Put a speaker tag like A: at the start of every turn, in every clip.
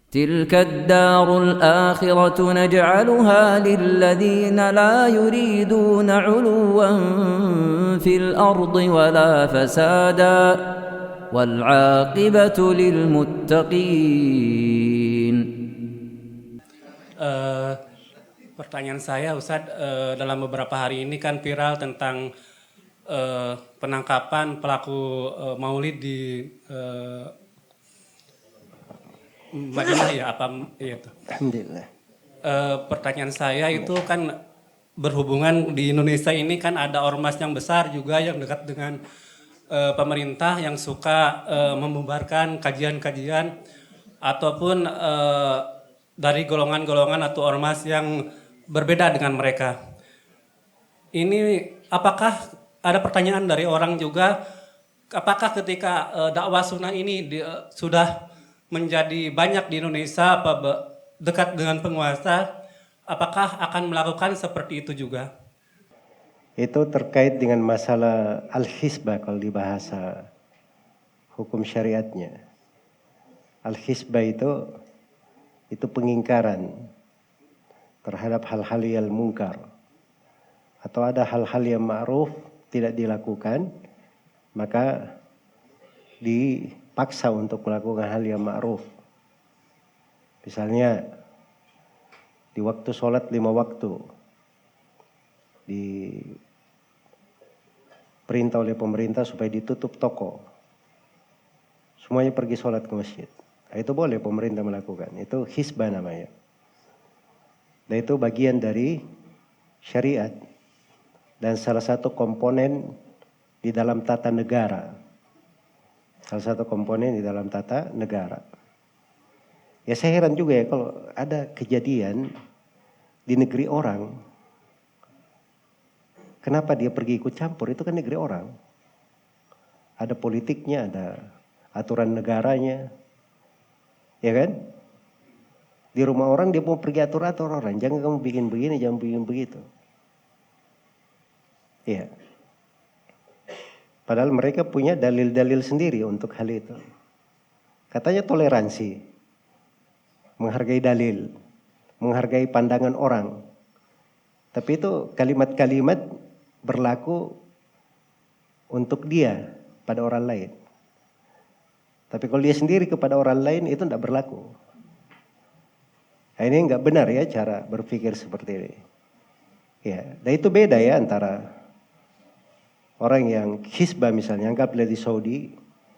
A: تلك الدار الآخرة نجعلها للذين لا يريدون علوا في الأرض ولا فسادا والعاقبة للمتقين.
B: Pertanyaan saya, Ustadz, dalam beberapa hari ini kan viral tentang penangkapan pelaku maulid di Madinah ya, apa itu?
C: Alhamdulillah.
B: Pertanyaan saya itu kan berhubungan di Indonesia ini kan ada ormas yang besar juga yang dekat dengan pemerintah yang suka membubarkan kajian-kajian ataupun dari golongan-golongan atau ormas yang berbeda dengan mereka. Ini apakah ada pertanyaan dari orang juga, apakah ketika dakwah sunnah ini sudah menjadi banyak di Indonesia, dekat dengan penguasa, apakah akan melakukan seperti itu juga?
C: Itu terkait dengan masalah al-hisbah kalau di bahasa hukum syariatnya. Al-hisbah itu pengingkaran terhadap hal-hal yang mungkar. Atau ada hal-hal yang ma'ruf tidak dilakukan, maka dipaksa untuk melakukan hal yang ma'ruf. Misalnya di waktu sholat 5 waktu diperintah oleh pemerintah supaya ditutup toko, semuanya pergi sholat ke masjid. Nah, itu boleh pemerintah melakukan, itu hisbah namanya. Dan itu bagian dari syariat dan salah satu komponen di dalam tata negara. Salah satu komponen di dalam tata negara. Ya saya heran juga ya kalau ada kejadian di negeri orang, kenapa dia pergi ikut campur? Itu kan negeri orang. Ada politiknya, ada aturan negaranya. Ya kan? Di rumah orang dia mau pergi atur-atur orang. Jangan kamu bikin begini, jangan bikin begitu. Ya. Padahal mereka punya dalil-dalil sendiri untuk hal itu. Katanya toleransi, menghargai dalil, menghargai pandangan orang. Tapi itu kalimat-kalimat berlaku untuk dia pada orang lain. Tapi kalau dia sendiri kepada orang lain itu tidak berlaku. Nah, ini enggak benar ya cara berpikir seperti ini. Ya, dan itu beda ya antara orang yang hisbah misalnya, anggaplah di Saudi,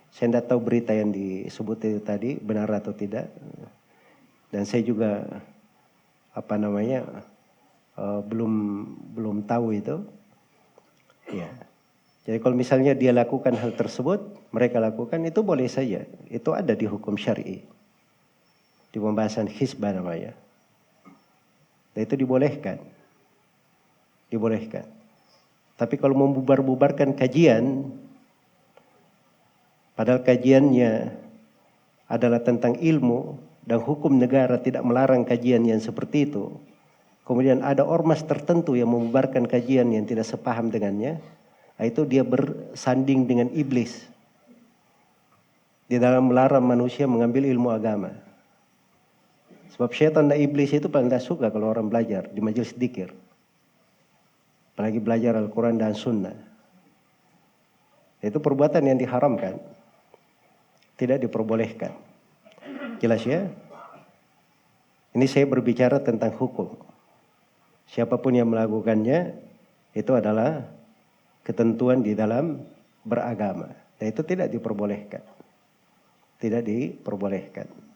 C: saya tidak tahu berita yang disebut itu tadi benar atau tidak, dan saya juga belum tahu itu. Ya, jadi kalau misalnya dia lakukan hal tersebut, mereka lakukan itu boleh saja, itu ada di hukum syar'i, di pembahasan hisbah namanya, dan itu dibolehkan. Tapi kalau membubar-bubarkan kajian, padahal kajiannya adalah tentang ilmu dan hukum negara tidak melarang kajian yang seperti itu, kemudian ada ormas tertentu yang membubarkan kajian yang tidak sepaham dengannya, itu dia bersanding dengan iblis di dalam melarang manusia mengambil ilmu agama. Sebab syaitan dan iblis itu paling tidak suka kalau orang belajar di majelis dzikir, apalagi belajar Al-Quran dan Sunnah. Itu perbuatan yang diharamkan, tidak diperbolehkan. Jelas ya? Ini saya berbicara tentang hukum. Siapapun yang melakukannya, itu adalah ketentuan di dalam beragama. Dan itu tidak diperbolehkan. Tidak diperbolehkan.